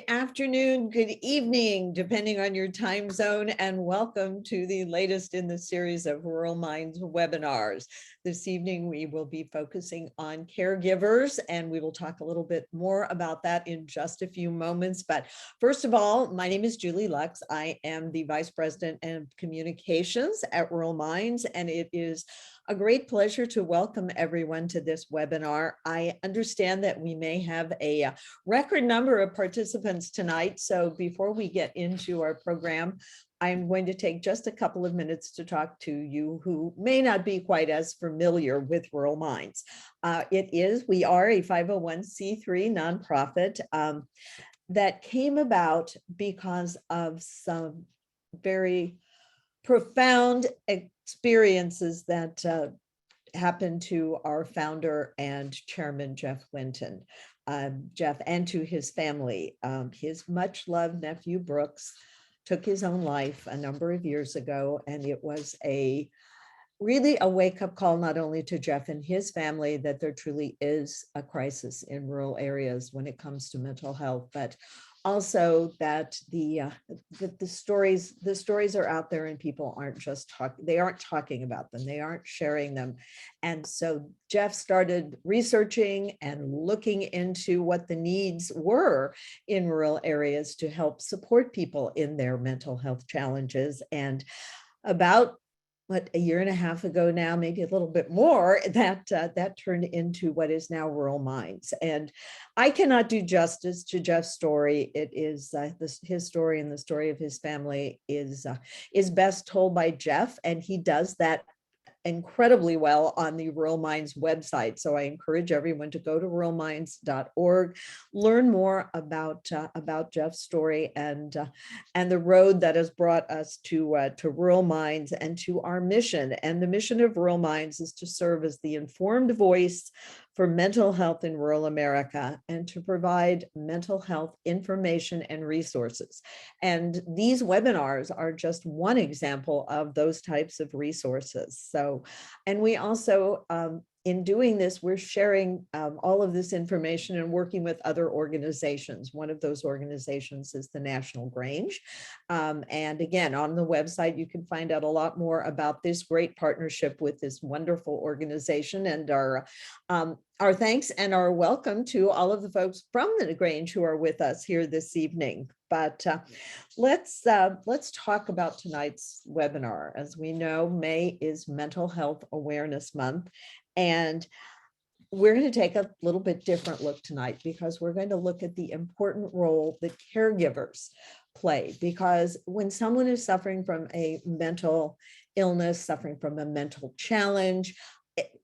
afternoon, good evening, depending on your time zone, and welcome to the latest in the series of Rural Minds webinars. This evening, we will be focusing on caregivers, and we will talk a little bit more about that in just a few moments. But first of all, my name is Julie Lux. I am the Vice President of Communications at Rural Minds, and it is a great pleasure to welcome everyone to this webinar. I understand that we may have a record number of participants tonight. So before we get into our program, I'm going to take just a couple of minutes to talk to you who may not be quite as familiar with Rural Minds. We are a 501c3 nonprofit that came about because of some very profound experiences that happened to our founder and chairman, Jeff Winton. Jeff, and to his family. His much loved nephew, Brooks, took his own life a number of years ago, and it was really a wake-up call, not only to Jeff and his family, that there truly is a crisis in rural areas when it comes to mental health, but also that the stories are out there and people aren't just talking about them, they aren't sharing them. And so Jeff started researching and looking into what the needs were in rural areas to help support people in their mental health challenges. And about a year and a half ago now, maybe a little bit more, that turned into what is now Rural Minds. And I cannot do justice to Jeff's story. It is his story, and the story of his family is best told by Jeff, and he does that incredibly well on the Rural Minds website. So I encourage everyone to go to ruralminds.org, learn more about Jeff's story and the road that has brought us to Rural Minds and to our mission. And the mission of Rural Minds is to serve as the informed voice for mental health in rural America and to provide mental health information and resources. And these webinars are just one example of those types of resources. So, and we also, in doing this, we're sharing all of this information and working with other organizations. One of those organizations is the National Grange. And again, on the website, you can find out a lot more about this great partnership with this wonderful organization. And our thanks and our welcome to all of the folks from the Grange who are with us here this evening. But let's talk about tonight's webinar. As we know, May is Mental Health Awareness Month. And we're going to take a little bit different look tonight because we're going to look at the important role that caregivers play. Because when someone is suffering from a mental illness, suffering from a mental challenge,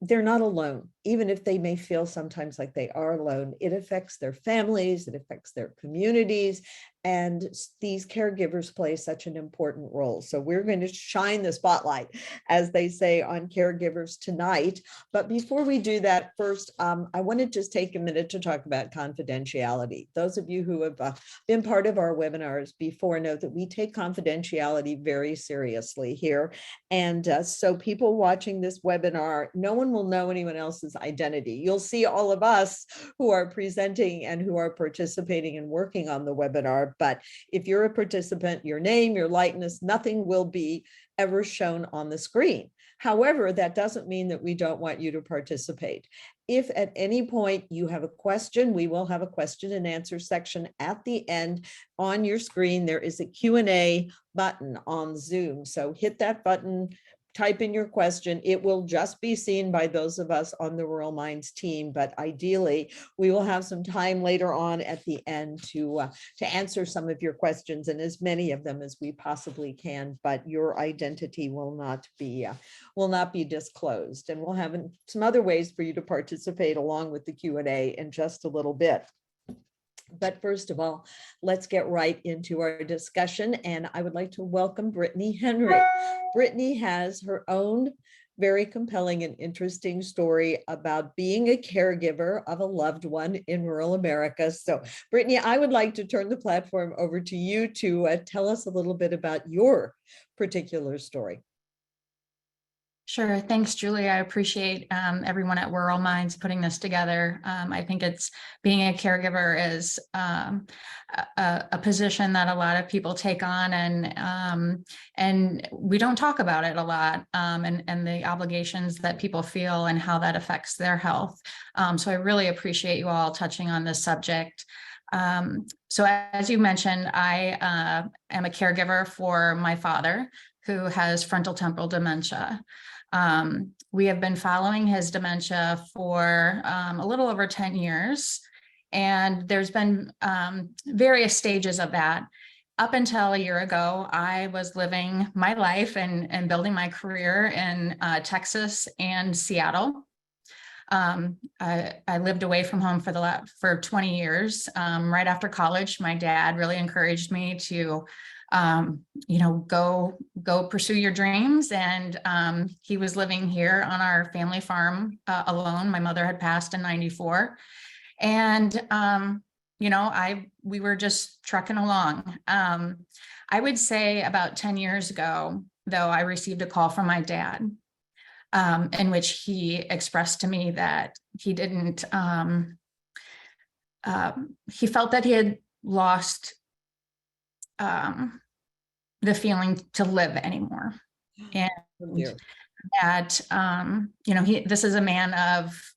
they're not alone. Even if they may feel sometimes like they are alone, it affects their families, it affects their communities, and these caregivers play such an important role. So we're going to shine the spotlight, as they say, on caregivers tonight. But before we do that, first, I want to just take a minute to talk about confidentiality. Those of you who have been part of our webinars before know that we take confidentiality very seriously here. And so people watching this webinar, no one will know anyone else's identity. You'll see all of us who are presenting and who are participating and working on the webinar. But if you're a participant, your name, your likeness, nothing will be ever shown on the screen. However, that doesn't mean that we don't want you to participate. If at any point you have a question, we will have a question and answer section at the end. On your screen, there is a Q&A button on Zoom. So hit that button, type in your question. It will just be seen by those of us on the Rural Minds team, but ideally we will have some time later on at the end to answer some of your questions, and as many of them as we possibly can, but your identity will not be disclosed. And we'll have some other ways for you to participate along with the Q&A in just a little bit. But first of all, let's get right into our discussion. And I would like to welcome Brittany Henry. Brittany has her own very compelling and interesting story about being a caregiver of a loved one in rural America. So Brittany, I would like to turn the platform over to you to tell us a little bit about your particular story. Sure. Thanks, Julie. I appreciate everyone at Rural Minds putting this together. I think it's being a caregiver is a position that a lot of people take on, and we don't talk about it a lot, and the obligations that people feel and how that affects their health. So I really appreciate you all touching on this subject. So as you mentioned, I am a caregiver for my father, who has frontal temporal dementia. We have been following his dementia for a little over 10 years, and there's been various stages of that. Up until a year ago, I was living my life and building my career in Texas and Seattle. I lived away from home for 20 years. Right after college, my dad really encouraged me to go pursue your dreams. And he was living here on our family farm alone. My mother had passed in '94. And, we were just trucking along. I would say about 10 years ago, though, I received a call from my dad in which he expressed to me that he didn't, he felt that he had lost the feeling to live anymore. And that, this is a man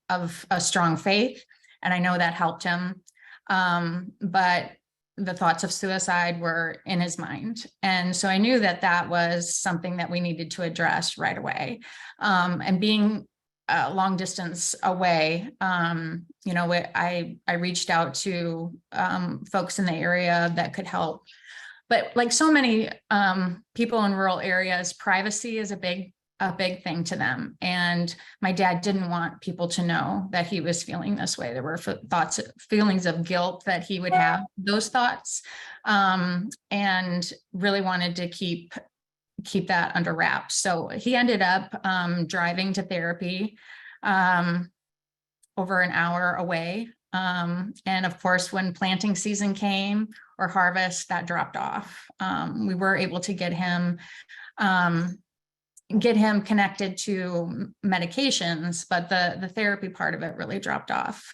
of a strong faith, and I know that helped him. But the thoughts of suicide were in his mind. And so I knew that that was something that we needed to address right away. And being long distance away, I reached out to folks in the area that could help. But like so many people in rural areas, privacy is a big thing to them. And my dad didn't want people to know that he was feeling this way. There were feelings of guilt that he would have those thoughts, and really wanted to keep that under wraps. So he ended up driving to therapy over an hour away. And of course, when planting season came or harvest, that dropped off. We were able to get him connected to medications, but the therapy part of it really dropped off.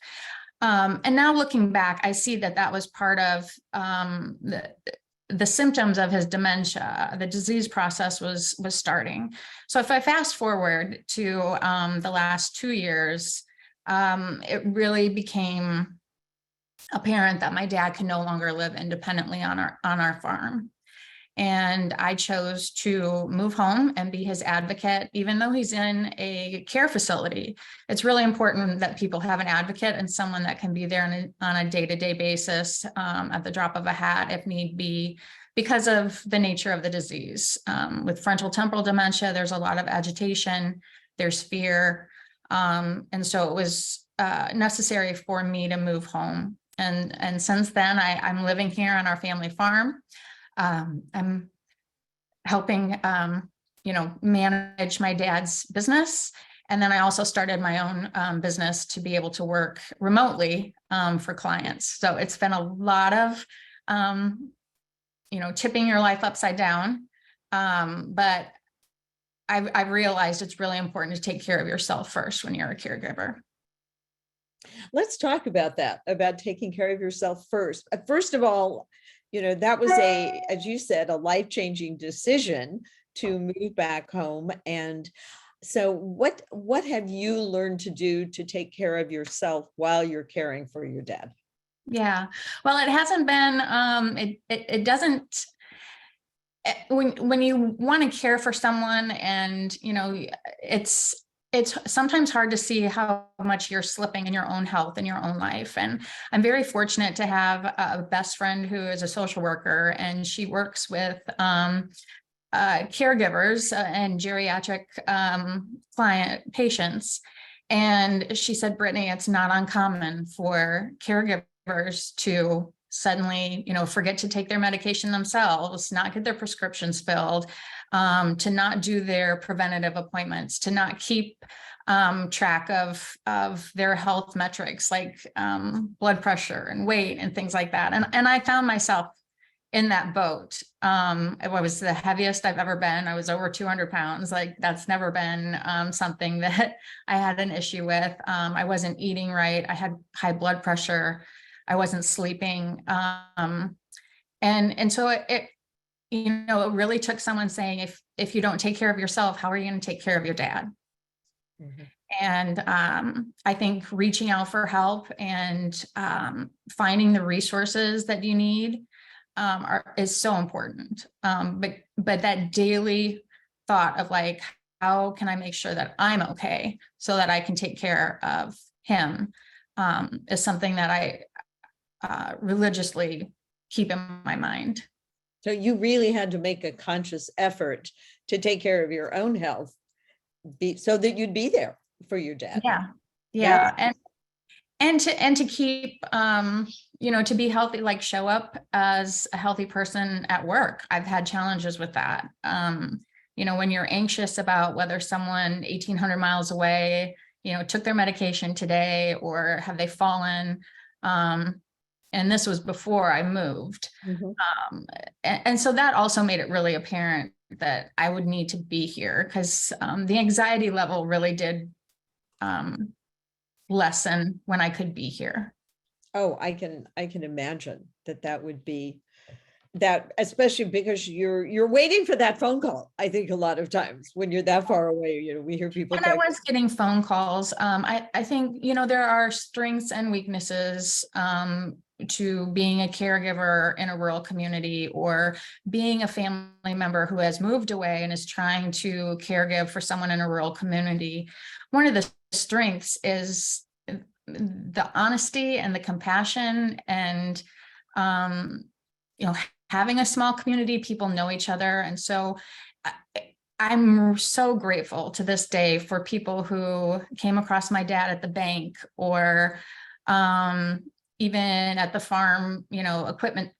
And now looking back, I see that was part of the symptoms of his dementia. The disease process was starting. So if I fast forward to the last 2 years, it really became apparent that my dad could no longer live independently on our farm. And I chose to move home and be his advocate, even though he's in a care facility. It's really important that people have an advocate and someone that can be there on a day-to-day basis, at the drop of a hat if need be, because of the nature of the disease. With frontal temporal dementia, there's a lot of agitation, there's fear. And so it was necessary for me to move home. And since then, I'm living here on our family farm. I'm helping, manage my dad's business. And then I also started my own business to be able to work remotely for clients. So it's been a lot of, tipping your life upside down. But I've realized it's really important to take care of yourself first when you're a caregiver. Let's talk about that, about taking care of yourself first. First of all, that was as you said, a life-changing decision to move back home. And so what have you learned to do to take care of yourself while you're caring for your dad? Yeah, well, it hasn't been, it doesn't, when you want to care for someone and, it's sometimes hard to see how much you're slipping in your own health in your own life. And I'm very fortunate to have a best friend who is a social worker, and she works with caregivers and geriatric patients. And she said, Brittany, it's not uncommon for caregivers to suddenly, forget to take their medication themselves, not get their prescriptions filled, to not do their preventative appointments, to not keep track of their health metrics like blood pressure and weight and things like that. And I found myself in that boat. It was the heaviest I've ever been. I was over 200 pounds. Like that's never been something that I had an issue with. I wasn't eating right. I had high blood pressure. I wasn't sleeping. And so it it really took someone saying, if you don't take care of yourself, how are you going to take care of your dad? Mhm. And I think reaching out for help and finding the resources that you need is so important. But that daily thought of like, how can I make sure that I'm okay so that I can take care of him is something that I religiously keep in my mind. So you really had to make a conscious effort to take care of your own health, so that you'd be there for your dad. Yeah. That Yeah. And to keep to be healthy, like show up as a healthy person at work. I've had challenges with that. When you're anxious about whether someone 1,800 miles away, took their medication today or have they fallen. And this was before I moved. Mhm. And so that also made it really apparent that I would need to be here because the anxiety level really did lessen when I could be here. Oh, I can imagine that would be that, especially because you're waiting for that phone call. I think a lot of times when you're that far away, we hear people And I talk. was getting phone calls. I think, there are strengths and weaknesses to being a caregiver in a rural community or being a family member who has moved away and is trying to caregive for someone in a rural community. One of the strengths is the honesty and the compassion and, having a small community, people know each other. And so I'm so grateful to this day for people who came across my dad at the bank or even at the farm, equipment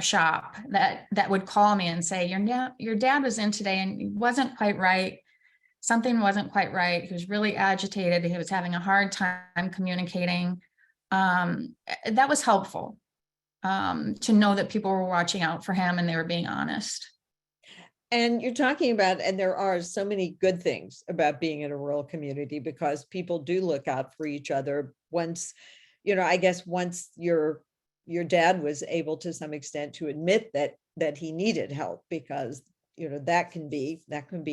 shop that would call me and say, your dad was in today and he wasn't quite right. Something wasn't quite right. He was really agitated. He was having a hard time communicating. That was helpful to know that people were watching out for him and they were being honest. And you're talking about, and there are so many good things about being in a rural community because people do look out for each other. Once, I guess once your dad was able to some extent to admit that he needed help, because that can be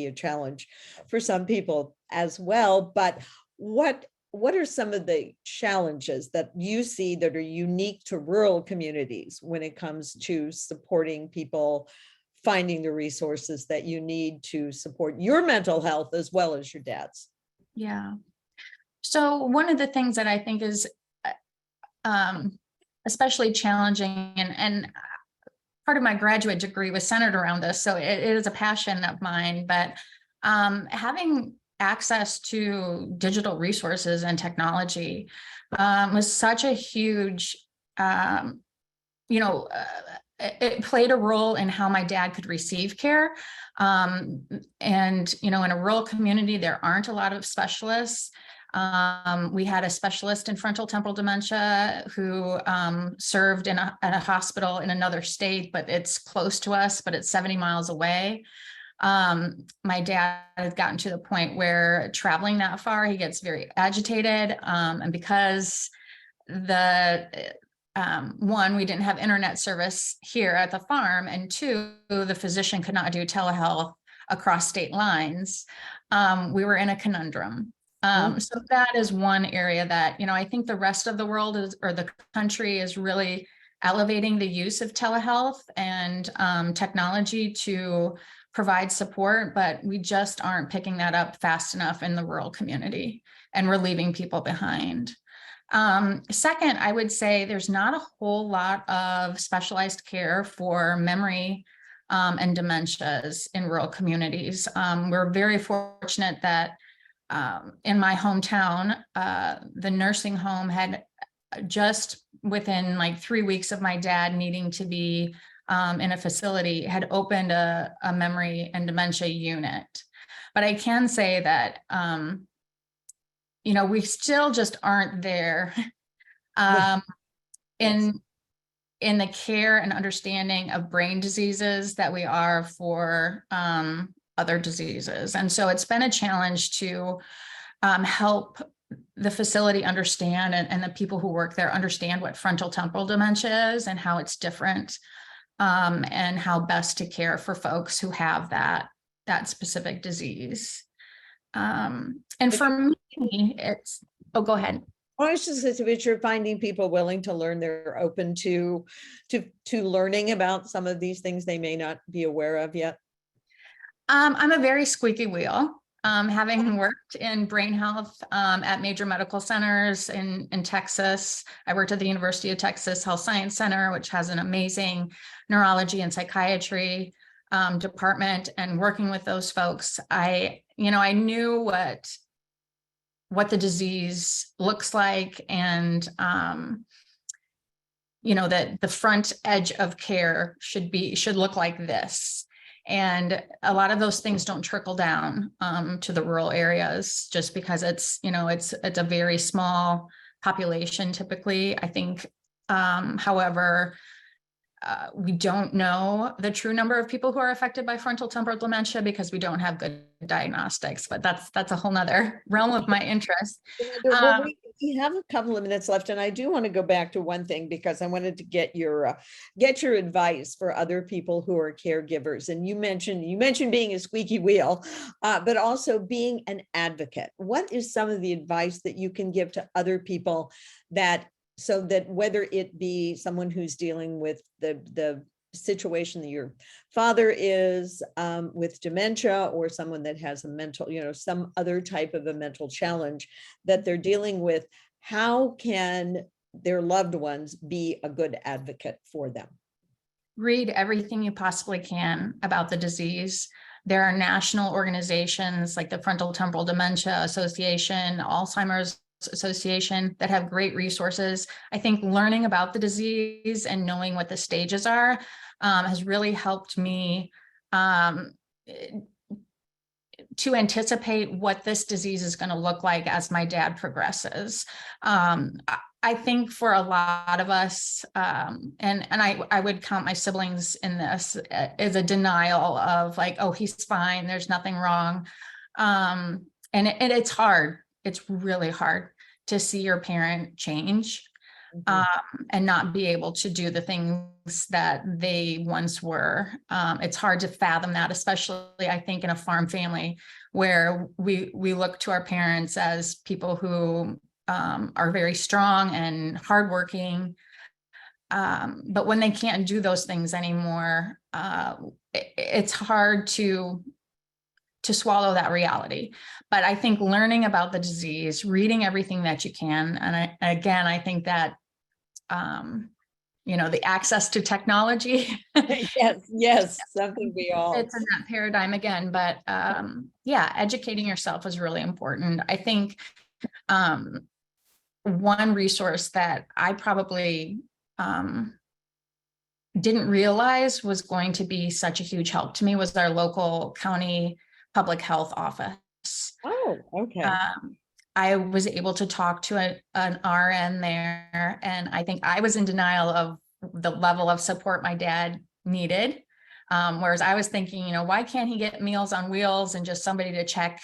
a challenge for some people as well. But what are some of the challenges that you see that are unique to rural communities when it comes to supporting people finding the resources that you need to support your mental health as well as your dad's? Yeah. So one of the things that I think is especially challenging and part of my graduate degree was centered around this. So it is a passion of mine, but having access to digital resources and technology was such a huge, it played a role in how my dad could receive care. And, in a rural community, there aren't a lot of specialists. We had a specialist in frontal temporal dementia who served at a hospital in another state, but it's close to us, but it's 70 miles away. My dad has gotten to the point where traveling that far, he gets very agitated. And because one, we didn't have internet service here at the farm, and two, the physician could not do telehealth across state lines. We were in a conundrum. So that is one area that, I think the rest of the world or the country is really elevating the use of telehealth and technology to provide support, but we just aren't picking that up fast enough in the rural community, and we're leaving people behind. Second, I would say there's not a whole lot of specialized care for memory and dementias in rural communities. We're very fortunate that in my hometown, the nursing home had just within like 3 weeks of my dad needing to be in a facility, had opened a memory and dementia unit. But I can say that we still just aren't there. Yes. In in the care and understanding of brain diseases that we are for other diseases. And so it's been a challenge to help the facility understand and the people who work there understand what frontal temporal dementia is and how it's different, and how best to care for folks who have that specific disease. And for me, it's, oh, go ahead. I was just that you're finding people willing to learn, they're open to learning about some of these things they may not be aware of yet. I'm a very squeaky wheel. Having worked in brain health at major medical centers in Texas. I worked at the University of Texas Health Science Center, which has an amazing neurology and psychiatry department, and working with those folks, I knew what the disease looks like, and that the front edge of care should look like this. And a lot of those things don't trickle down to the rural areas, just because it's a very small population typically. I think, however, we don't know the true number of people who are affected by frontal temporal dementia because we don't have good diagnostics, but that's a whole nother realm of my interest. Well, we have a couple of minutes left, and I do want to go back to one thing because I wanted to get your advice for other people who are caregivers. And you mentioned being a squeaky wheel, but also being an advocate. What is some of the advice that you can give to other people so that whether it be someone who's dealing with the situation that your father is with dementia, or someone that has a mental, some other type of a mental challenge that they're dealing with, how can their loved ones be a good advocate for them? Read everything you possibly can about the disease. There are national organizations like the Frontal Temporal Dementia Association, Alzheimer's Association, that have great resources. I think learning about the disease and knowing what the stages are has really helped me to anticipate what this disease is going to look like as my dad progresses. I think for a lot of us, and I would count my siblings in this, as a denial of like, oh, he's fine, there's nothing wrong. And it's hard. It's really hard to see your parent change, and not be able to do the things that they once were. It's hard to fathom that, especially I think in a farm family where we look to our parents as people who are very strong and hardworking. But when they can't do those things anymore, it's hard to swallow that reality. But I think learning about the disease, reading everything that you can, and I think that the access to technology. yes, something we all. It's in that paradigm again, but educating yourself is really important. I think one resource that I probably didn't realize was going to be such a huge help to me was our local county public health office. Oh, okay. I was able to talk to an RN there, and I think I was in denial of the level of support my dad needed. Whereas I was thinking, why can't he get Meals on Wheels and just somebody to check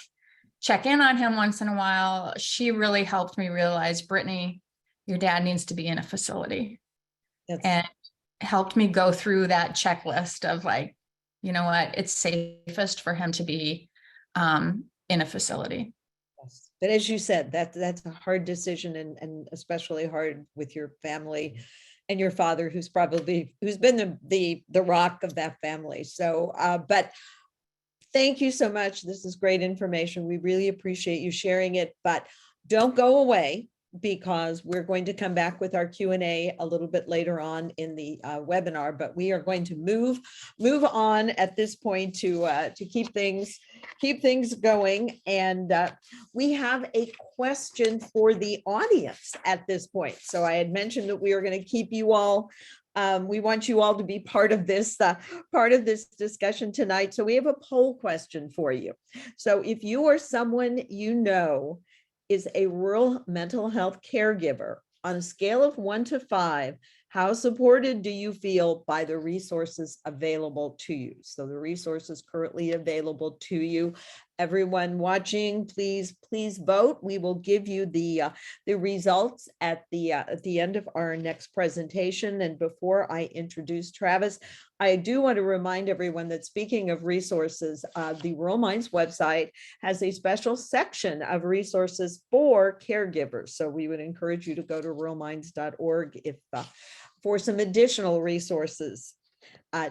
in on him once in a while? She really helped me realize, Brittany, your dad needs to be in a facility. And helped me go through that checklist of like, you know what, it's safest for him to be in a facility. Yes. But as you said, that's a hard decision, and especially hard with your family and your father, who's been the rock of that family. So, but thank you so much. This is great information. We really appreciate you sharing it, but don't go away, because we're going to come back with our Q&A a little bit later on in the webinar, but we are going to move on at this point to keep things going. And we have a question for the audience at this point. So I had mentioned that we are going to keep you all, we want you all to be part of this discussion tonight. So we have a poll question for you. So if you are someone is a rural mental health caregiver, on a scale of 1 to 5, How supported do you feel by the resources available to you? So the resources currently available to you. Everyone watching, please vote. We will give you the results at the end of our next presentation. And before I introduce Travis, I do want to remind everyone that, speaking of resources, the Rural Minds website has a special section of resources for caregivers. So we would encourage you to go to ruralminds.org if for some additional resources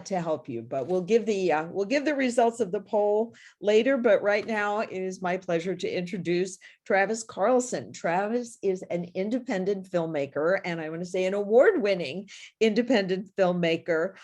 to help you. But we'll give the results of the poll later. But right now, it is my pleasure to introduce Travis Carlson. Travis is an independent filmmaker, and I want to say an award-winning independent filmmaker,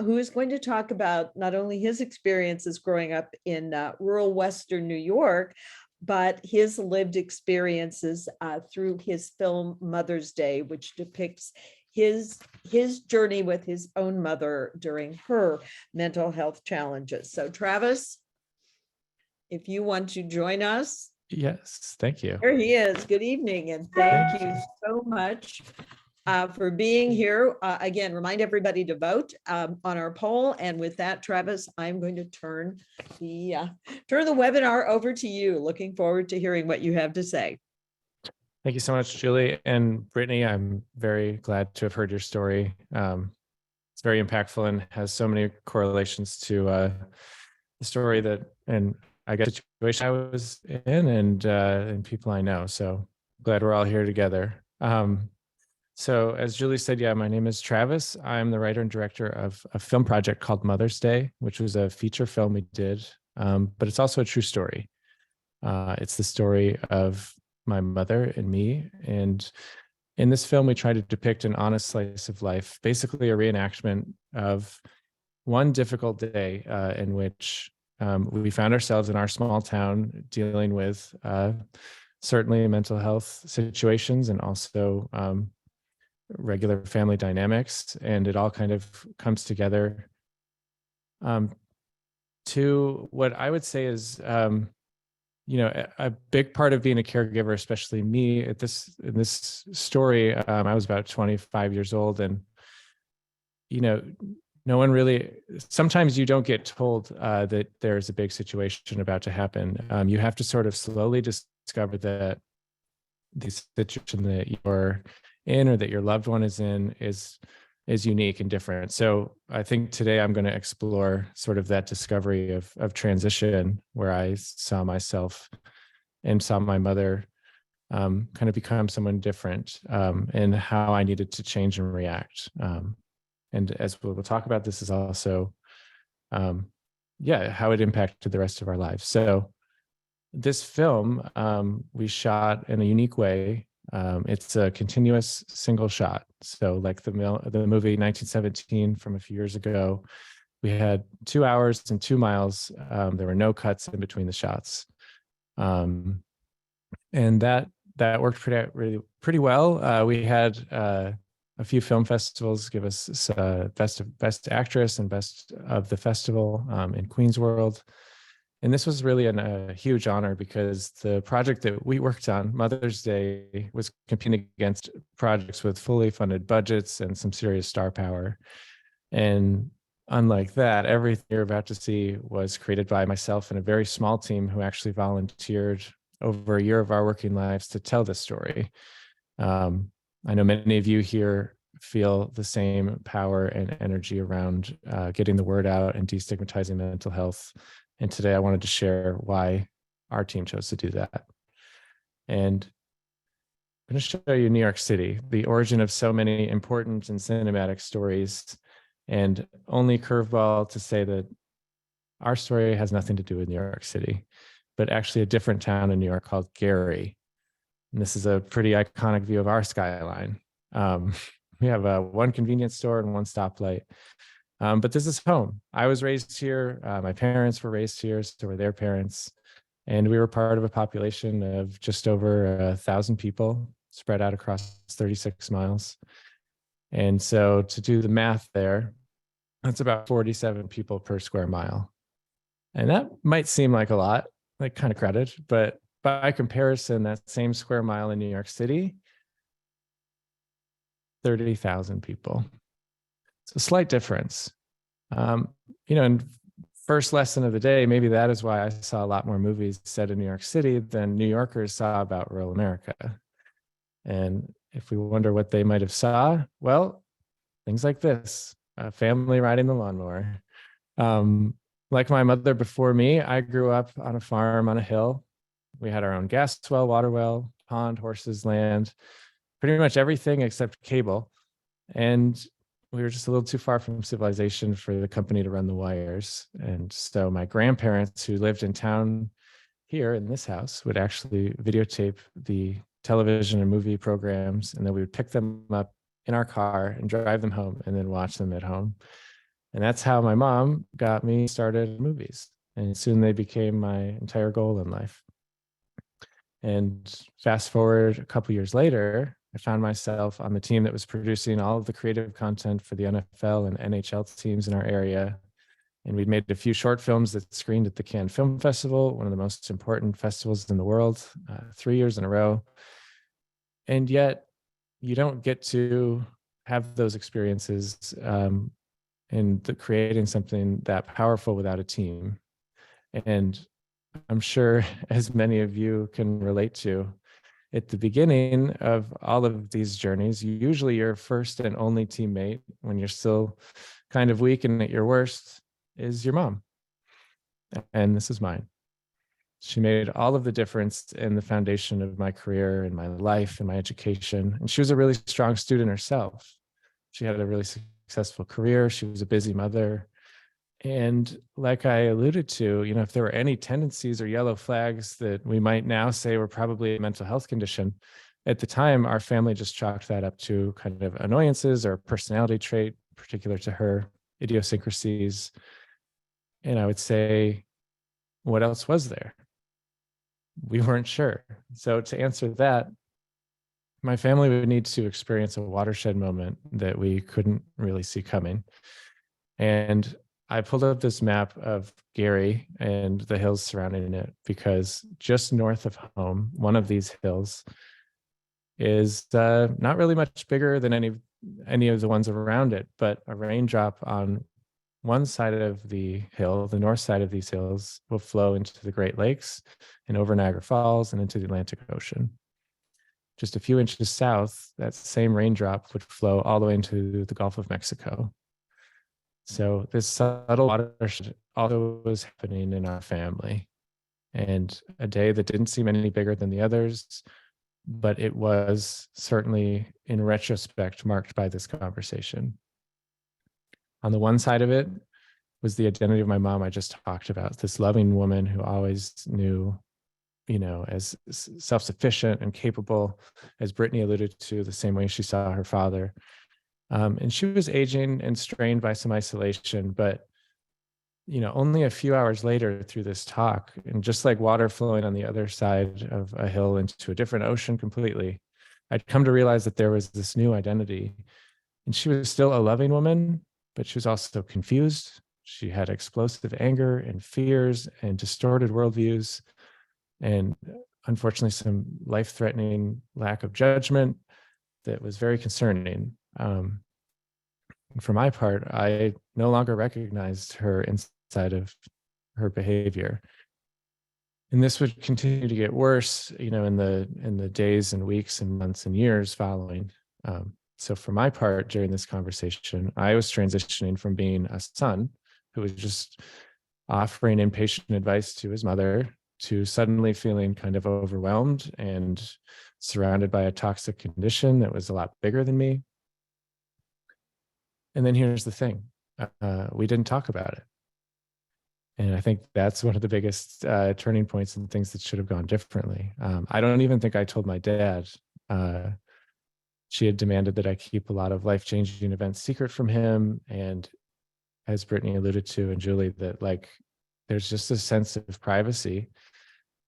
who is going to talk about not only his experiences growing up in rural Western New York, but his lived experiences through his film Mother's Day, which depicts his journey with his own mother during her mental health challenges. So Travis, if you want to join us. Yes, thank you. There he is. Good evening, and thank you so much for being here. Again, remind everybody to vote on our poll. And with that, Travis, I'm going to turn the webinar over to you. Looking forward to hearing what you have to say. Thank you so much, Julie and Brittany. I'm very glad to have heard your story. It's very impactful and has so many correlations to the story and I guess situation I was in and people I know. So glad we're all here together. So as Julie said, yeah, my name is Travis. I'm the writer and director of a film project called Mother's Day, which was a feature film we did, but it's also a true story. It's the story of my mother and me. And in this film, we try to depict an honest slice of life, basically a reenactment of one difficult day in which we found ourselves in our small town dealing with certainly mental health situations and also regular family dynamics. And it all kind of comes together to what I would say is a big part of being a caregiver, especially me in this story, I was about 25 years old, and no one really. Sometimes you don't get told that there's a big situation about to happen. You have to sort of slowly discover that the situation that you're in or that your loved one is in is unique and different. So I think today I'm going to explore sort of that discovery of transition, where I saw myself and saw my mother kind of become someone different, and how I needed to change and react. And as we'll talk about, this is also, how it impacted the rest of our lives. So this film we shot in a unique way. It's a continuous single shot. So like the movie 1917 from a few years ago, we had 2 hours and 2 miles. There were no cuts in between the shots. And that worked pretty well. We had a few film festivals give us best actress and best of the festival in Queen's World. And this was really a huge honor because the project that we worked on, Mother's Day, was competing against projects with fully funded budgets and some serious star power. And unlike that, everything you're about to see was created by myself and a very small team who actually volunteered over a year of our working lives to tell this story. I know many of you here feel the same power and energy around getting the word out and destigmatizing mental health. And today I wanted to share why our team chose to do that. And I'm going to show you New York City, the origin of so many important and cinematic stories. And only curveball to say that our story has nothing to do with New York City, but actually a different town in New York called Gary. And this is a pretty iconic view of our skyline. We have one convenience store and one stoplight. But this is home. I was raised here. My parents were raised here, so were their parents. And we were part of a population of just over 1,000 people spread out across 36 miles. And so to do the math there, that's about 47 people per square mile. And that might seem like a lot, like kind of crowded, but by comparison, that same square mile in New York City 30,000 people. It's a slight difference. And first lesson of the day, maybe that is why I saw a lot more movies set in New York City than New Yorkers saw about rural America. And if we wonder what they might have saw, well, things like this, a family riding the lawnmower. Like my mother before me, I grew up on a farm on a hill. We had our own gas well, water well, pond, horses, land, pretty much everything except cable. And we were just a little too far from civilization for the company to run the wires. And so my grandparents, who lived in town here in this house, would actually videotape the television and movie programs, and then we would pick them up in our car and drive them home and then watch them at home. And that's how my mom got me started in movies. And soon they became my entire goal in life. And fast forward a couple years later, I found myself on the team that was producing all of the creative content for the NFL and NHL teams in our area. And we'd made a few short films that screened at the Cannes Film Festival, one of the most important festivals in the world, 3 years in a row. And yet you don't get to have those experiences in creating something that powerful without a team. And I'm sure, as many of you can relate to, at the beginning of all of these journeys, usually your first and only teammate, when you're still kind of weak and at your worst, is your mom. And this is mine. She made all of the difference in the foundation of my career and my life and my education. And she was a really strong student herself. She had a really successful career. She was a busy mother. And like I alluded to, if there were any tendencies or yellow flags that we might now say were probably a mental health condition, at the time, our family just chalked that up to kind of annoyances or personality trait particular to her, idiosyncrasies. And I would say, what else was there? We weren't sure. So to answer that, my family would need to experience a watershed moment that we couldn't really see coming. And I pulled up this map of Gary and the hills surrounding it because just north of home, one of these hills is not really much bigger than any of the ones around it, but a raindrop on one side of the hill, the north side of these hills, will flow into the Great Lakes and over Niagara Falls and into the Atlantic Ocean. Just a few inches south, that same raindrop would flow all the way into the Gulf of Mexico. So this subtle watershed also was happening in our family. And a day that didn't seem any bigger than the others, but it was certainly, in retrospect, marked by this conversation. On the one side of it was the identity of my mom I just talked about, this loving woman who always knew, as self-sufficient and capable, as Brittany alluded to, the same way she saw her father. And she was aging and strained by some isolation, but, only a few hours later through this talk, and just like water flowing on the other side of a hill into a different ocean completely, I'd come to realize that there was this new identity. And she was still a loving woman, but she was also confused. She had explosive anger and fears and distorted worldviews, and unfortunately some life-threatening lack of judgment that was very concerning. For my part, I no longer recognized her inside of her behavior. And this would continue to get worse, in the days and weeks and months and years following. So for my part, during this conversation, I was transitioning from being a son who was just offering impatient advice to his mother to suddenly feeling kind of overwhelmed and surrounded by a toxic condition that was a lot bigger than me. And then here's the thing, we didn't talk about it. And I think that's one of the biggest turning points and things that should have gone differently. I don't even think I told my dad. She had demanded that I keep a lot of life-changing events secret from him. And as Brittany alluded to, and Julie, that there's just a sense of privacy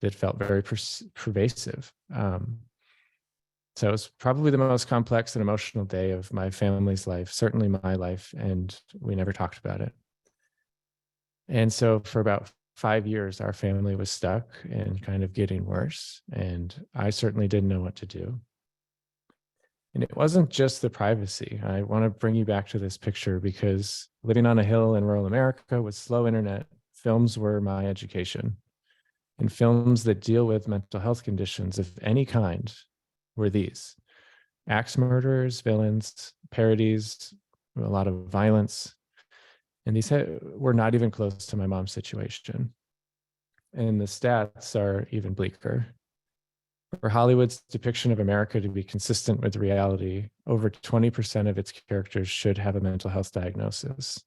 that felt very pervasive. So it was probably the most complex and emotional day of my family's life, certainly my life, and we never talked about it. And so for about 5 years, our family was stuck and kind of getting worse, and I certainly didn't know what to do. And it wasn't just the privacy. I want to bring you back to this picture because living on a hill in rural America with slow internet, films were my education. And films that deal with mental health conditions of any kind were these: axe murderers, villains, parodies, a lot of violence. And these were not even close to my mom's situation. And the stats are even bleaker. For Hollywood's depiction of America to be consistent with reality, over 20% of its characters should have a mental health diagnosis.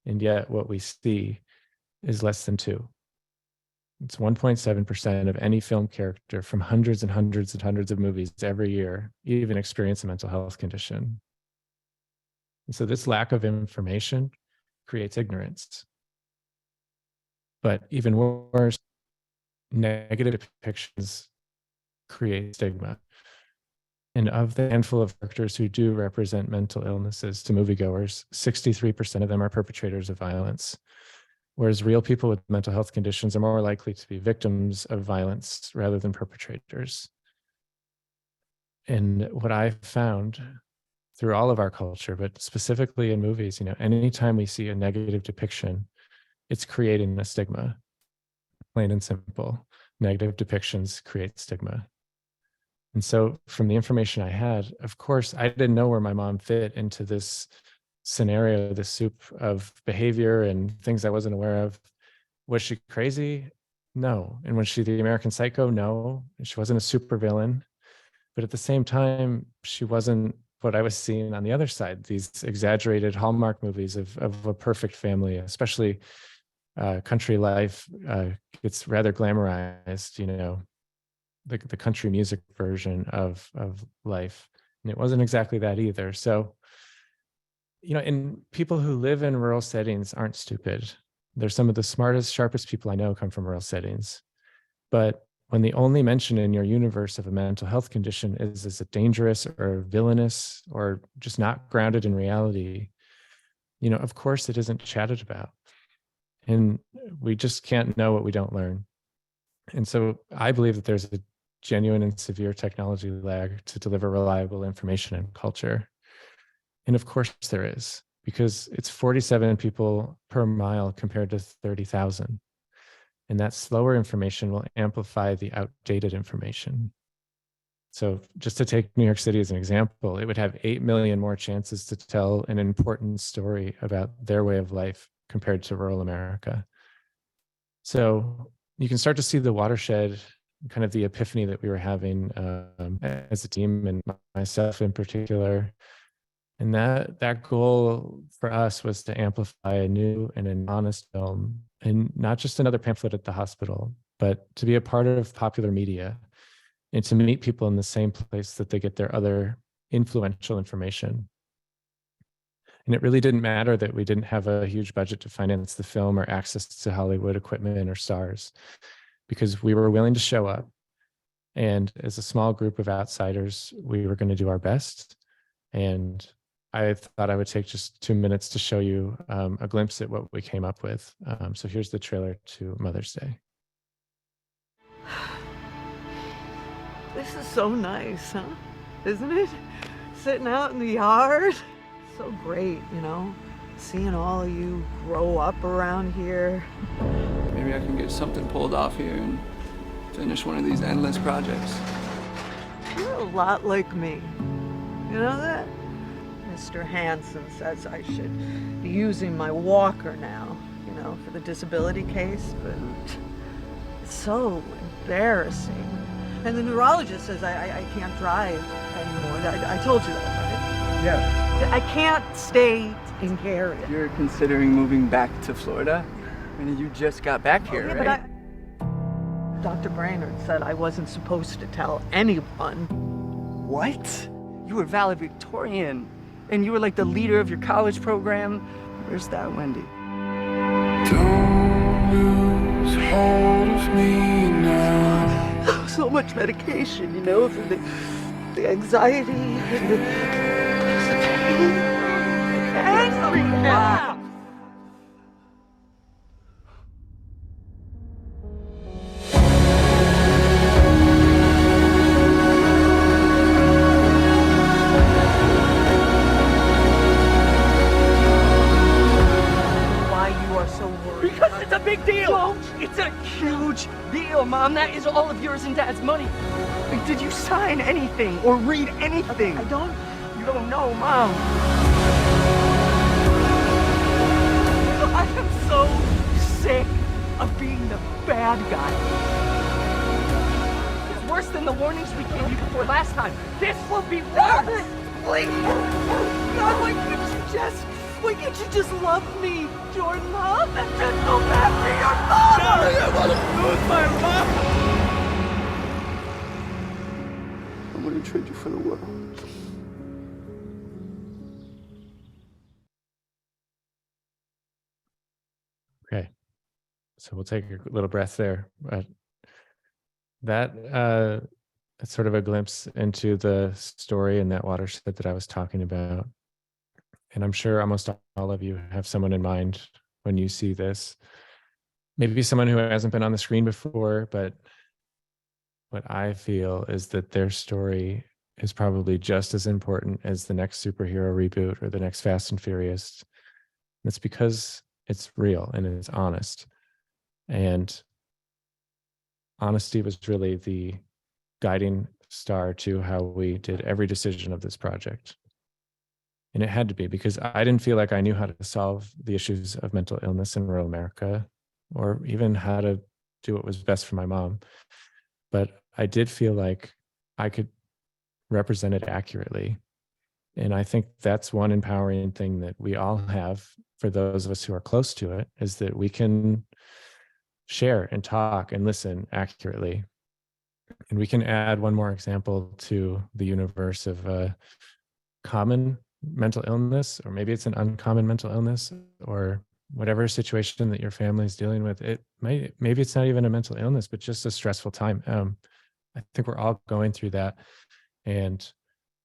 And yet what we see is less than 2. It's 1.7% of any film character from hundreds and hundreds and hundreds of movies every year even experience a mental health condition. And so this lack of information creates ignorance. But even worse, negative depictions create stigma. And of the handful of characters who do represent mental illnesses to moviegoers, 63% of them are perpetrators of violence. Whereas real people with mental health conditions are more likely to be victims of violence rather than perpetrators. And what I've found through all of our culture, but specifically in movies, anytime we see a negative depiction, it's creating a stigma. Plain and simple. Negative depictions create stigma. And so from the information I had, of course, I didn't know where my mom fit into this scenario, this soup of behavior and things I wasn't aware of. Was she crazy? No. And was she the American Psycho? No. She wasn't a supervillain. But at the same time, she wasn't what I was seeing on the other side, these exaggerated Hallmark movies of a perfect family, especially country life gets rather glamorized, the country music version of life. And it wasn't exactly that either. So, and people who live in rural settings aren't stupid. They're some of the smartest, sharpest people I know come from rural settings. But when the only mention in your universe of a mental health condition is it dangerous or villainous or just not grounded in reality, of course it isn't chatted about. And we just can't know what we don't learn. And so I believe that there's a genuine and severe technology lag to deliver reliable information and culture. And of course there is, because it's 47 people per mile compared to 30,000. And that slower information will amplify the outdated information. So just to take New York City as an example, it would have 8 million more chances to tell an important story about their way of life compared to rural America. So you can start to see the watershed, kind of the epiphany that we were having as a team and myself in particular. And that goal for us was to amplify a new and an honest film, and not just another pamphlet at the hospital, but to be a part of popular media and to meet people in the same place that they get their other influential information. And it really didn't matter that we didn't have a huge budget to finance the film or access to Hollywood equipment or stars, because we were willing to show up. And as a small group of outsiders, we were going to do our best. And I thought I would take just 2 minutes to show you a glimpse at what we came up with. So here's the trailer to Mother's Day. This is so nice, huh? Isn't it? Sitting out in the yard. So great, seeing all of you grow up around here. Maybe I can get something pulled off here and finish one of these endless projects. You're a lot like me. You know that? Mr. Hansen says I should be using my walker now, for the disability case, but it's so embarrassing. And the neurologist says I can't drive anymore. I told you that, right? Yeah. I can't stay in Cary. You're considering moving back to Florida? I mean, you just got back here, right? But Dr. Brainerd said I wasn't supposed to tell anyone. What? You were valedictorian, and you were like the leader of your college program. Where's that, Wendy? Don't lose hold of me now. So much medication, for the anxiety and the angry now. so worried. Because it's a big deal. It's a huge deal, Mom. That is all of yours and Dad's money. Like, did you sign anything or read anything? I don't. You don't know, Mom. I am so sick of being the bad guy. It's worse than the warnings we gave you before last time. This will be worse. Please. God, why can't you just love me, Jordan, love, and just go back to your mother? I want to lose my mom. I'm gonna trade you for the world. Okay. So we'll take a little breath there. But that's sort of a glimpse into the story in that watershed that I was talking about. And I'm sure almost all of you have someone in mind when you see this. Maybe someone who hasn't been on the screen before, but what I feel is that their story is probably just as important as the next superhero reboot or the next Fast and Furious. And it's because it's real and it's honest. And honesty was really the guiding star to how we did every decision of this project. And it had to be, because I didn't feel like I knew how to solve the issues of mental illness in rural America, or even how to do what was best for my mom. But I did feel like I could represent it accurately. And I think that's one empowering thing that we all have, for those of us who are close to it, is that we can share and talk and listen accurately. And we can add one more example to the universe of common mental illness, or maybe it's an uncommon mental illness, or whatever situation that your family is dealing with. Maybe it's not even a mental illness, but just a stressful time. I think we're all going through that, and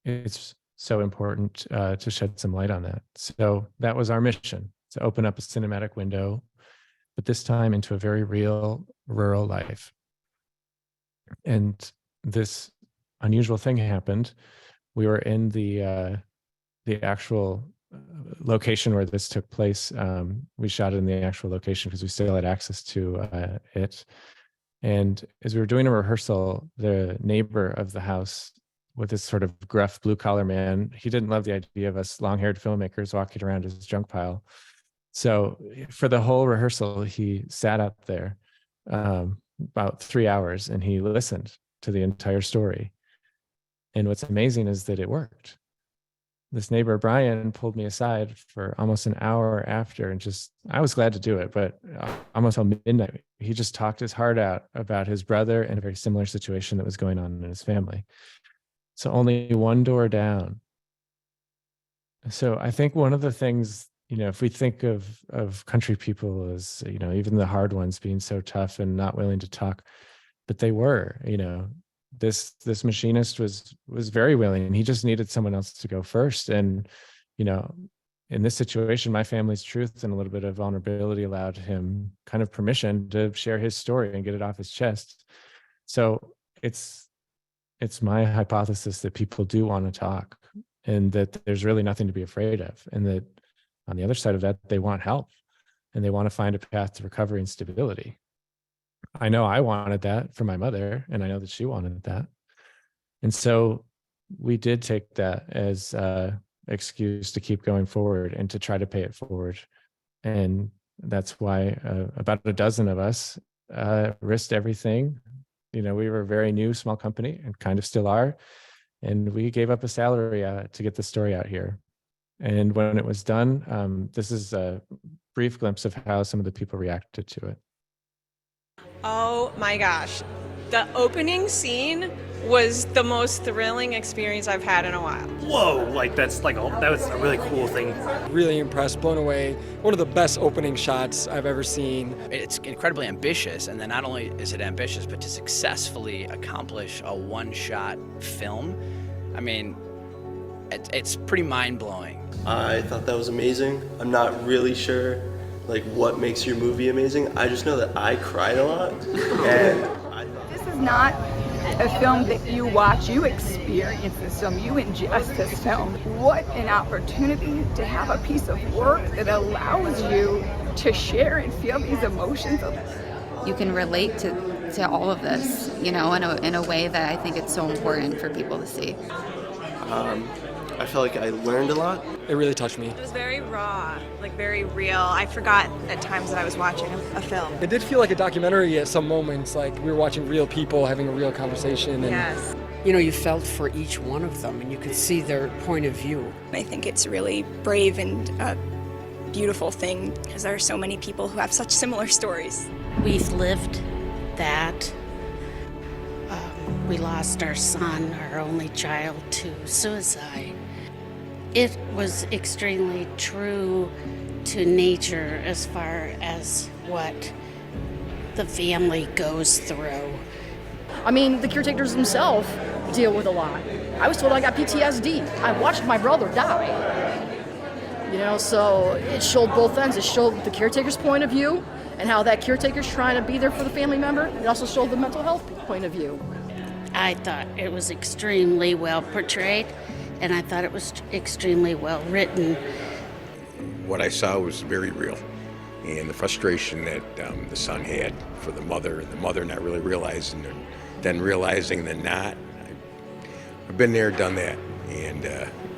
it's so important to shed some light on that. So that was our mission, to open up a cinematic window, but this time into a very real rural life. And this unusual thing happened. We were in the actual location where this took place. We shot it in the actual location because we still had access to it. And as we were doing a rehearsal, the neighbor of the house, with this sort of gruff blue collar man, he didn't love the idea of us long-haired filmmakers walking around his junk pile. So for the whole rehearsal, he sat up there about 3 hours, and he listened to the entire story. And what's amazing is that it worked. This neighbor, Brian, pulled me aside for almost an hour after, and I was glad to do it, but almost till midnight, he just talked his heart out about his brother and a very similar situation that was going on in his family. So only one door down. So I think one of the things, if we think of country people as, even the hard ones being so tough and not willing to talk, but they were, this machinist was very willing, and he just needed someone else to go first. And, in this situation, my family's truth and a little bit of vulnerability allowed him kind of permission to share his story and get it off his chest. So it's my hypothesis that people do want to talk, and that there's really nothing to be afraid of. And that on the other side of that, they want help, and they want to find a path to recovery and stability. I know I wanted that for my mother, and I know that she wanted that. And so we did take that as an excuse to keep going forward and to try to pay it forward. And that's why about a dozen of us risked everything. We were a very new, small company, and kind of still are. And we gave up a salary to get the story out here. And when it was done, this is a brief glimpse of how some of the people reacted to it. Oh my gosh. The opening scene was the most thrilling experience I've had in a while. Whoa, that was a really cool thing. Really impressed, blown away. One of the best opening shots I've ever seen. It's incredibly ambitious, and then not only is it ambitious, but to successfully accomplish a one-shot film, I mean, it's pretty mind-blowing. I thought that was amazing. I'm not really sure what makes your movie amazing. I just know that I cried a lot, and this is not a film that you watch, you experience this film, you ingest this film. What an opportunity to have a piece of work that allows you to share and feel these emotions. You can relate to all of this, you know, in a way that I think it's so important for people to see. I feel like I learned a lot. It really touched me. It was very raw, like very real. I forgot at times that I was watching a film. It did feel like a documentary at some moments, like we were watching real people having a real conversation. And Yes. You know, you felt for each one of them and you could see their point of view. I think it's really brave and a beautiful thing because there are so many people who have such similar stories. We've lived that. We lost our son, our only child, to suicide. It was extremely true to nature as far as what the family goes through. I mean, the caretakers themselves deal with a lot. I was told I got PTSD. I watched my brother die. You know, so it showed both ends. It showed the caretaker's point of view and how that caretaker's trying to be there for the family member. It also showed the mental health point of view. I thought it was extremely well portrayed, and I thought it was extremely well written. What I saw was very real, and the frustration that the son had for the mother, and the mother not really realizing, and then realizing, then not. I've been there, done that, and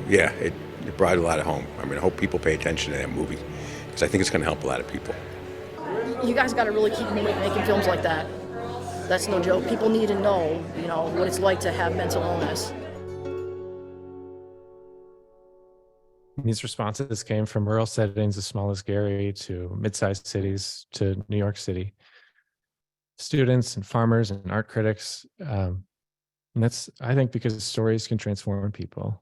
yeah, it brought a lot of home. I mean, I hope people pay attention to that movie, because I think it's going to help a lot of people. You guys got to really keep making films like that. That's no joke. People need to know, you know, what it's like to have mental illness. These responses came from rural settings as small as Gary to mid-sized cities to New York City. Students and farmers and art critics. And that's, I think, because stories can transform people.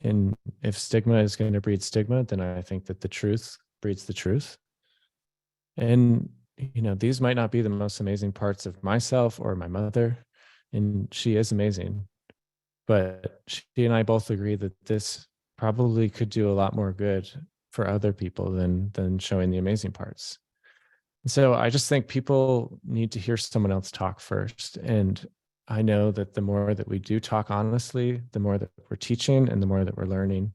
And if stigma is going to breed stigma, then I think that the truth breeds the truth. And, you know, these might not be the most amazing parts of myself or my mother, and she is amazing. But she and I both agree that this probably could do a lot more good for other people than showing the amazing parts. And so I just think people need to hear someone else talk first. And I know that the more that we do talk honestly, the more that we're teaching and the more that we're learning.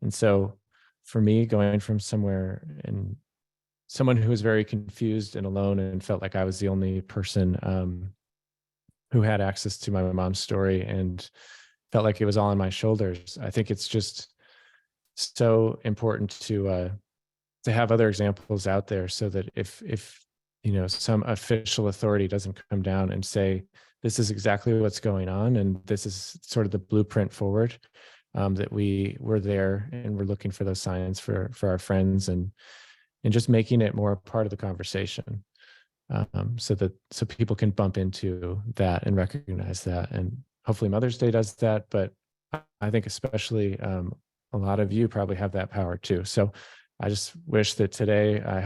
And so for me, going from somewhere and someone who was very confused and alone and felt like I was the only person who had access to my mom's story and felt like it was all on my shoulders. I think it's just so important to have other examples out there, so that if you know, some official authority doesn't come down and say, this is exactly what's going on and this is sort of the blueprint forward, that we're there and we're looking for those signs for our friends, and just making it more part of the conversation, so people can bump into that and recognize that. And hopefully Mother's Day does that, but I think especially a lot of you probably have that power too. So I just wish that today, I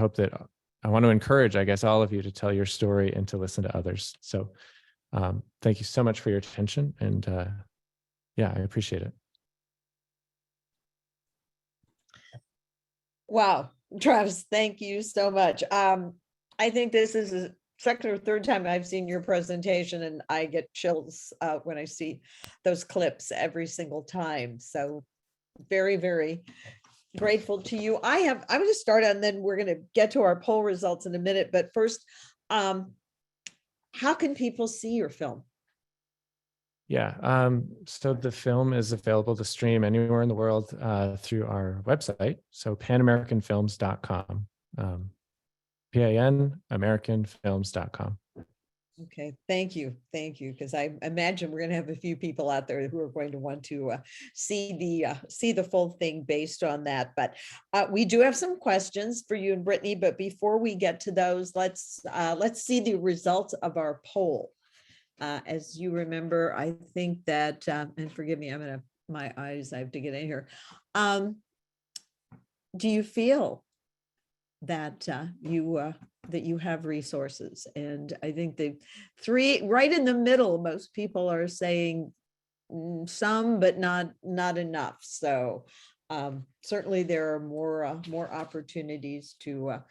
want to encourage, I guess, all of you to tell your story and to listen to others. So thank you so much for your attention, and yeah, I appreciate it. Wow, Travis, thank you so much. I think this is the second or third time I've seen your presentation, and I get chills when I see those clips every single time. So very, very grateful to you. I'm going to start, and then we're going to get to our poll results in a minute. But first, how can people see your film? Yeah, so the film is available to stream anywhere in the world through our website, so panamericanfilms.com, PANamericanfilms.com. Okay, thank you, because I imagine we're going to have a few people out there who are going to want to see the full thing based on that. But we do have some questions for you and Brittany. But before we get to those, let's see the results of our poll. As you remember, I think that, and forgive me, my eyes, I have to get in here. Do you feel that you have resources? And I think the three right in the middle, most people are saying some, but not enough. So Certainly there are more opportunities to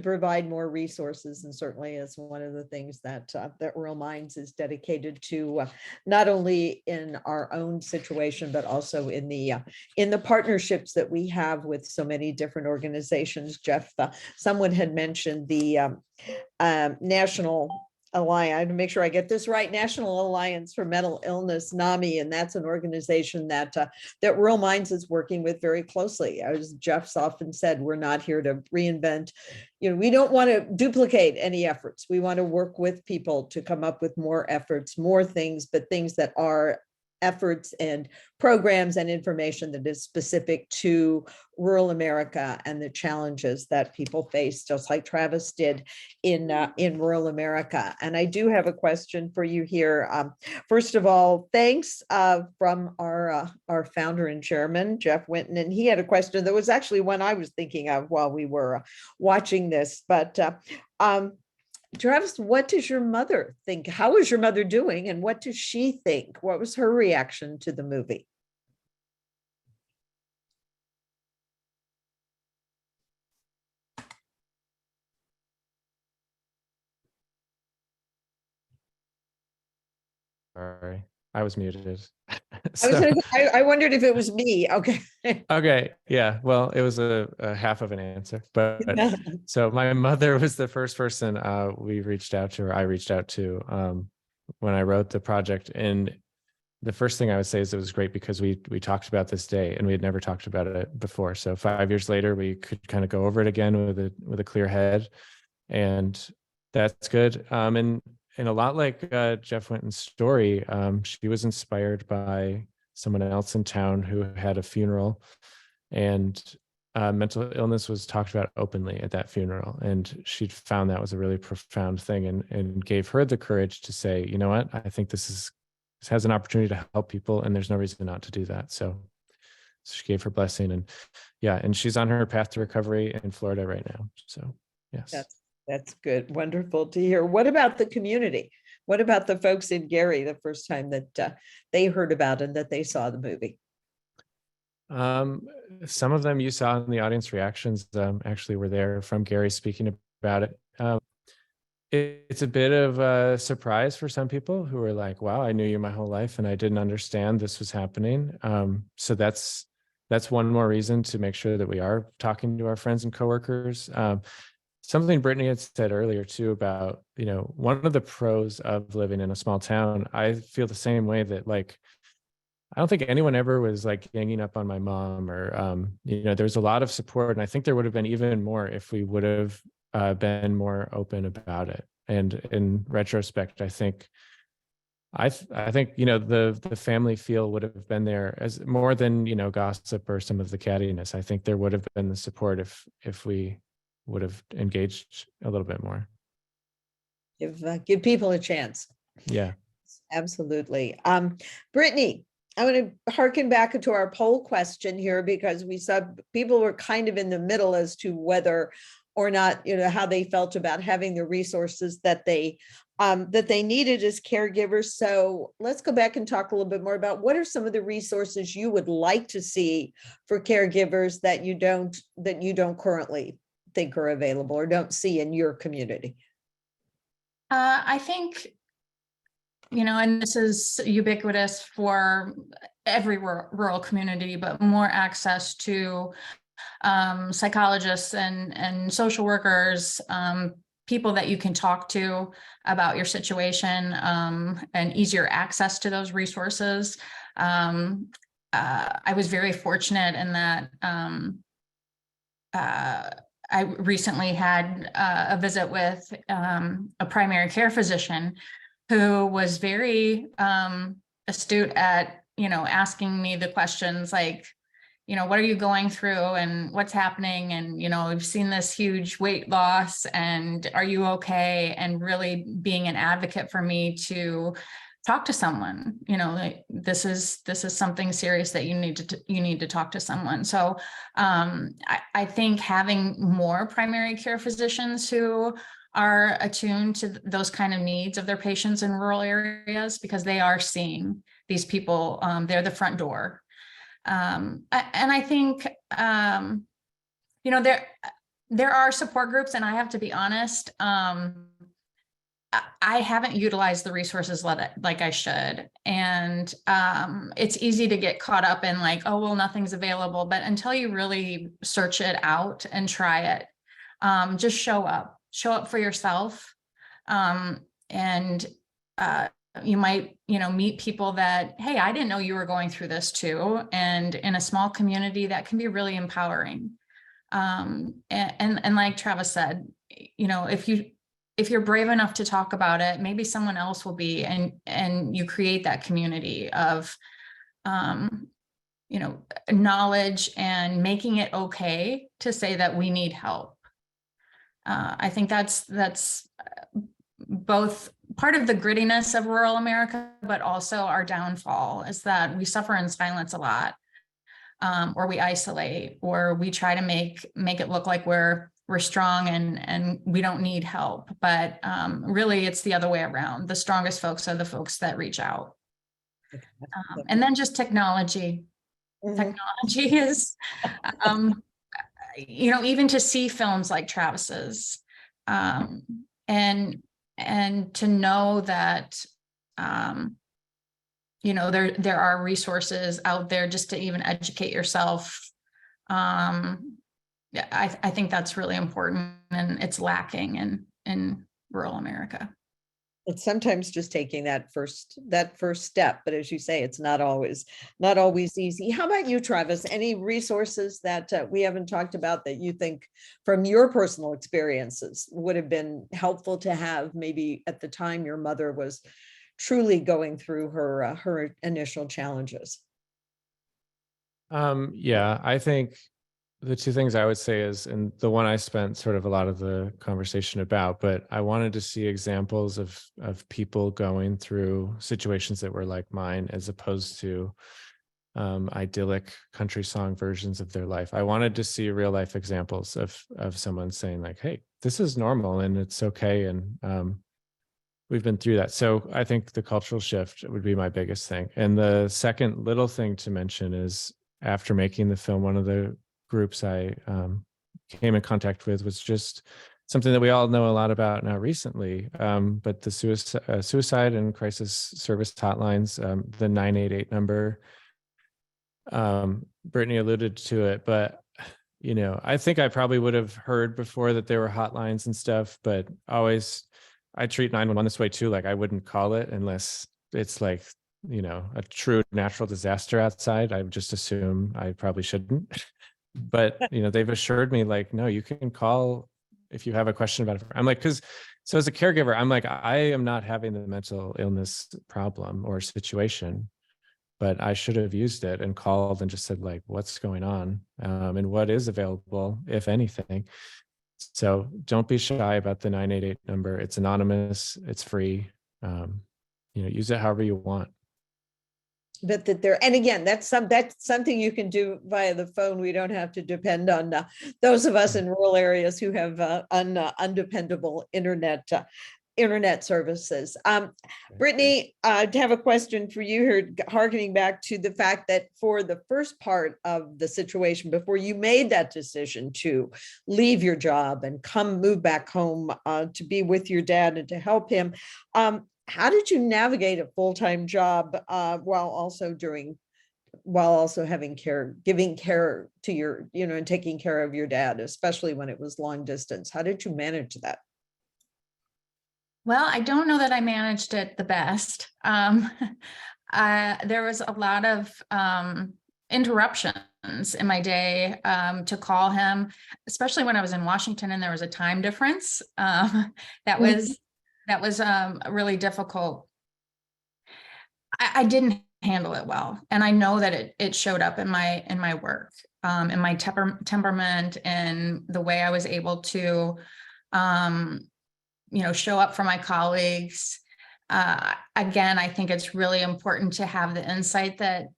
provide more resources, and certainly is one of the things that that Rural Minds is dedicated to, not only in our own situation but also in the partnerships that we have with so many different organizations. Jeff, someone had mentioned the National Alliance, I have to make sure I get this right, National Alliance for Mental Illness, NAMI, and that's an organization that that Rural Minds is working with very closely. As Jeff's often said, we're not here to reinvent, we don't want to duplicate any efforts. We want to work with people to come up with more efforts, more things, but things that are efforts and programs and information that is specific to rural America and the challenges that people face, just like Travis did in rural America. And I do have a question for you here. First of all, thanks from our founder and chairman, Jeff Winton, and he had a question that was actually one I was thinking of while we were watching this, but Travis, what does your mother think? How is your mother doing? And what does she think? What was her reaction to the movie? Sorry, I was muted. I wondered if it was me. Okay. Okay. Yeah. Well, it was a half of an answer, but so my mother was the first person we reached out to, or I reached out to when I wrote the project. And the first thing I would say is it was great because we talked about this day and we had never talked about it before. So 5 years later, we could kind of go over it again with a clear head, and that's good. And a lot like Jeff Winton's story, she was inspired by someone else in town who had a funeral, and mental illness was talked about openly at that funeral. And she found that was a really profound thing, and gave her the courage to say, you know what, I think this has an opportunity to help people, and there's no reason not to do that. So she gave her blessing, and yeah, and she's on her path to recovery in Florida right now. So yes. That's good. Wonderful to hear. What about the community? What about the folks in Gary the first time that they heard about and that they saw the movie? Some of them you saw in the audience reactions actually were there from Gary speaking about it. It's a bit of a surprise for some people who are like, wow, I knew you my whole life and I didn't understand this was happening. So that's one more reason to make sure that we are talking to our friends and coworkers. Something Brittany had said earlier too about, one of the pros of living in a small town, I feel the same way that I don't think anyone ever was ganging up on my mom or, there's a lot of support. And I think there would have been even more if we would have been more open about it. And in retrospect, I think, the family feel would have been there as more than, gossip or some of the cattiness. I think there would have been the support if we would have engaged a little bit more. Give people a chance. Yeah, absolutely. Brittany, I want to harken back to our poll question here, because we saw people were kind of in the middle as to whether or not, how they felt about having the resources that they needed as caregivers. So let's go back and talk a little bit more about what are some of the resources you would like to see for caregivers that you don't currently think are available or don't see in your community. I think, and this is ubiquitous for every rural community, but more access to psychologists and social workers, people that you can talk to about your situation, and easier access to those resources. I was very fortunate in that I recently had a visit with a primary care physician who was very astute at, asking me the questions like, what are you going through and what's happening? And, we've seen this huge weight loss and are you okay? And really being an advocate for me to talk to someone, this is something serious that you need to talk to someone. So I think having more primary care physicians who are attuned to those kind of needs of their patients in rural areas, because they are seeing these people, they're the front door. And I think, you know, there are support groups, and I have to be honest, I haven't utilized the resources like I should. And it's easy to get caught up in like, oh, well, nothing's available. But until you really search it out and try it, just show up for yourself. And you might, you know, meet people that, hey, I didn't know you were going through this too. And in a small community, that can be really empowering. And like Travis said, you know, if you're brave enough to talk about it, maybe someone else will be, and you create that community of, you know, knowledge and making it okay to say that we need help. I think that's both part of the grittiness of rural America, but also our downfall is that we suffer in silence a lot, or we isolate, or we try to make it look like we're strong and we don't need help. But really, it's the other way around. The strongest folks are the folks that reach out. And then just technology. Technology is, you know, even to see films like Travis's, and to know that, you know, there are resources out there just to even educate yourself. I think that's really important, and it's lacking in rural America. It's sometimes just taking that first step, but as you say, it's not always easy. How about you, Travis? Any resources that we haven't talked about that you think, from your personal experiences, would have been helpful to have, maybe at the time your mother was truly going through her initial challenges? Yeah, I think the two things I would say is, and the one I spent sort of a lot of the conversation about, but I wanted to see examples of people going through situations that were like mine, as opposed to idyllic country song versions of their life. I wanted to see real life examples of someone saying like, hey, this is normal and it's okay. And we've been through that. So I think the cultural shift would be my biggest thing. And the second little thing to mention is, after making the film, one of the groups I came in contact with was just something that we all know a lot about now recently, but the suicide and crisis service hotlines, the 988 number. Brittany alluded to it, but you know, I think I probably would have heard before that there were hotlines and stuff, but always I treat 911 this way too. Like, I wouldn't call it unless it's like, you know, a true natural disaster outside. I would just assume I probably shouldn't. But, you know, they've assured me like, no, you can call if you have a question about it. I'm like, so as a caregiver, I'm like, I am not having the mental illness problem or situation, but I should have used it and called and just said like, what's going on, and what is available, if anything. So don't be shy about the 988 number. It's anonymous, it's free. You know, use it however you want. But that there, and again, that's something you can do via the phone. We don't have to depend on those of us in rural areas who have undependable internet services. Brittany, I have a question for you here, harkening back to the fact that for the first part of the situation, before you made that decision to leave your job and move back home to be with your dad and to help him, how did you navigate a full-time job while also having giving care to your, you know, and taking care of your dad, especially when it was long distance? How did you manage that? Well, I don't know that I managed it the best. There was a lot of interruptions in my day to call him, especially when I was in Washington and there was a time difference. That was really difficult. I didn't handle it well, and I know that it showed up in my work, in my temperament, and the way I was able to, you know, show up for my colleagues. Again, I think it's really important to have the insight that,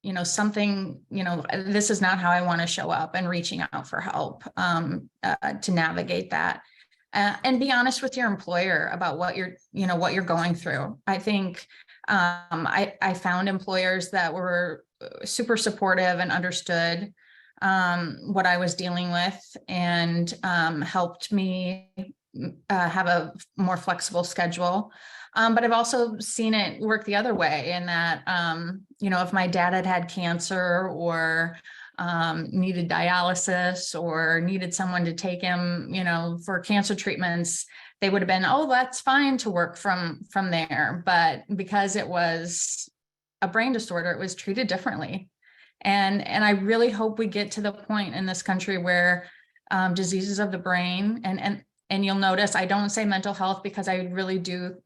you know, something, you know, this is not how I want to show up, and reaching out for help to navigate that. And be honest with your employer about what you're going through. I think I found employers that were super supportive and understood what I was dealing with, and helped me have a more flexible schedule. But I've also seen it work the other way in that, if my dad had had cancer or needed dialysis or needed someone to take him, for cancer treatments, they would have been, oh, that's fine to work from there. But because it was a brain disorder, it was treated differently. And I really hope we get to the point in this country where diseases of the brain, and you'll notice I don't say mental health, because I really do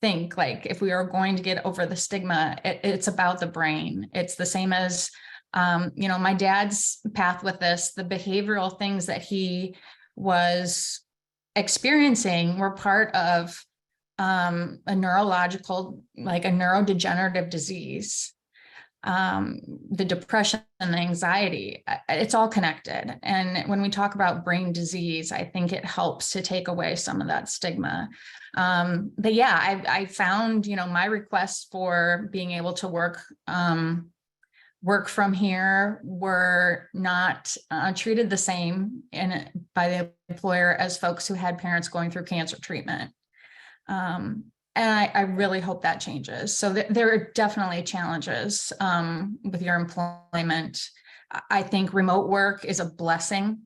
think, like, if we are going to get over the stigma, it's about the brain. It's the same as, my dad's path with this. The behavioral things that he was experiencing were part of a neurological, like a neurodegenerative disease. The depression and the anxiety, it's all connected. And when we talk about brain disease, I think it helps to take away some of that stigma. But yeah, I found, my requests for being able to work from here were not treated the same by the employer as folks who had parents going through cancer treatment. And I really hope that changes. So there are definitely challenges with your employment. I think remote work is a blessing.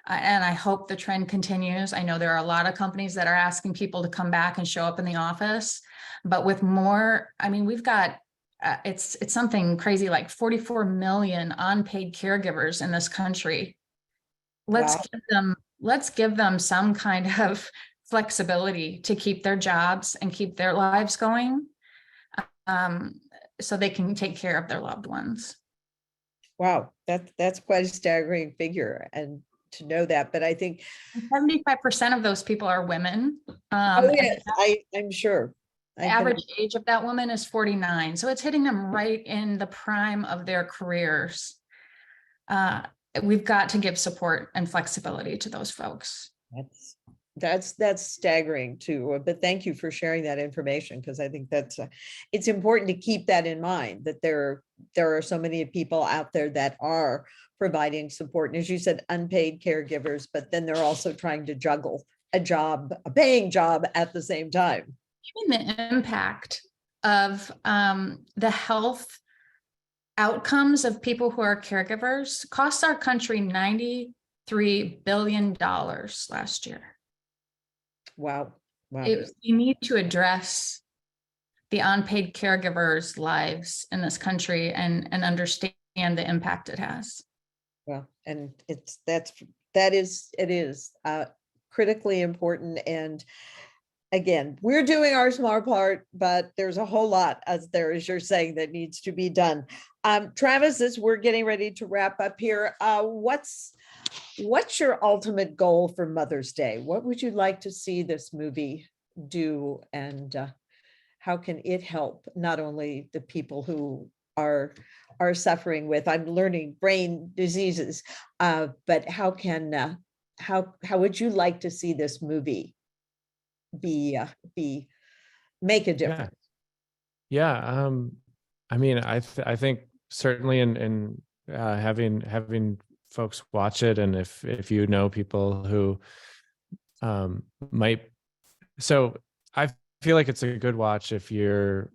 And I hope the trend continues. I know there are a lot of companies that are asking people to come back and show up in the office, but with more, we've got, it's something crazy, like 44 million unpaid caregivers in this country. Let's give them some kind of flexibility to keep their jobs and keep their lives going, so they can take care of their loved ones. Wow, that's quite a staggering figure, and to know that. But I think 75% of those people are women. Yes, I'm sure. The average age of that woman is 49. So it's hitting them right in the prime of their careers. We've got to give support and flexibility to those folks. That's staggering too. But thank you for sharing that information, because I think that's it's important to keep that in mind, that there are so many people out there that are providing support. And as you said, unpaid caregivers, but then they're also trying to juggle a paying job at the same time. Even the impact of the health outcomes of people who are caregivers costs our country $93 billion last year. Wow. We need to address the unpaid caregivers' lives in this country and understand the impact it has. Well, and it is critically important. And again, we're doing our small part, but there's a whole lot, as you're saying, that needs to be done. Travis, as we're getting ready to wrap up here, what's your ultimate goal for Mother's Day? What would you like to see this movie do, and how can it help not only the people who are suffering with, I'm learning, brain diseases, but how would you like to see this movie make a difference? Yeah. I think certainly in having folks watch it, and if you know people who might, so I feel like it's a good watch if you're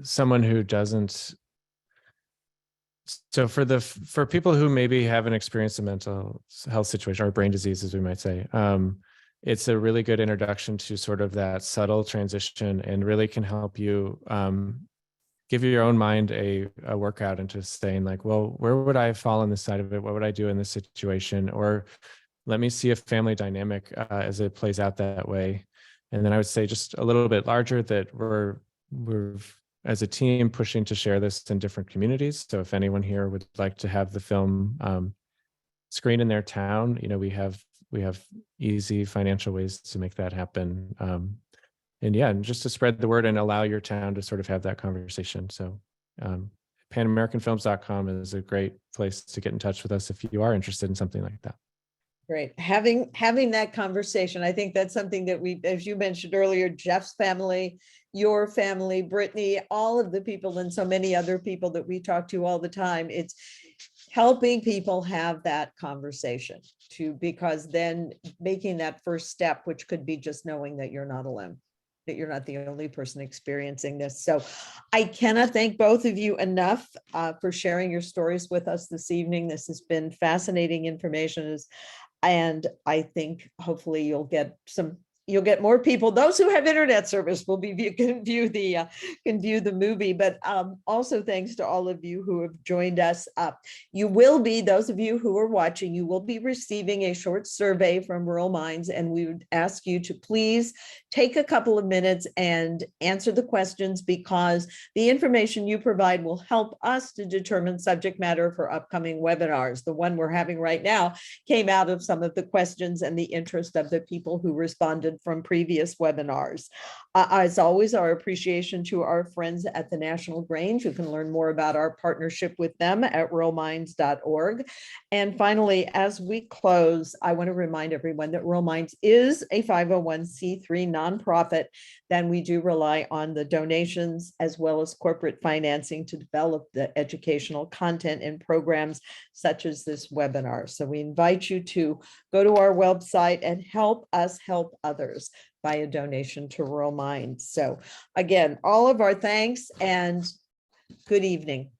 someone who doesn't. So for people who maybe haven't experienced a mental health situation or brain disease, as we might say, it's a really good introduction to sort of that subtle transition, and really can help you give your own mind a workout into saying, like, well, where would I fall on this side of it? What would I do in this situation? Or let me see a family dynamic as it plays out that way. And then I would say just a little bit larger, that we're as a team pushing to share this in different communities. So if anyone here would like to have the film screen in their town, we have easy financial ways to make that happen. And just to spread the word and allow your town to sort of have that conversation. So panamericanfilms.com is a great place to get in touch with us if you are interested in something like that. Great. Having that conversation, I think that's something that we, as you mentioned earlier, Jeff's family, your family, Brittany, all of the people and so many other people that we talk to all the time, it's helping people have that conversation because then making that first step, which could be just knowing that you're not alone, that you're not the only person experiencing this. So I cannot thank both of you enough for sharing your stories with us this evening. This has been fascinating information. And I think hopefully you'll get more people. Those who have internet service will can view the movie. But also thanks to all of you who have joined us. You will be, those of you who are watching, you will be receiving a short survey from Rural Minds, and we would ask you to please take a couple of minutes and answer the questions, because the information you provide will help us to determine subject matter for upcoming webinars. The one we're having right now came out of some of the questions and the interest of the people who responded from previous webinars. As always, our appreciation to our friends at the National Grange. You can learn more about our partnership with them at ruralminds.org. And finally, as we close, I want to remind everyone that Rural Minds is a 501c3 nonprofit. Then we do rely on the donations as well as corporate financing to develop the educational content and programs such as this webinar. So we invite you to go to our website and help us help others by a donation to Rural Minds. So again, all of our thanks and good evening.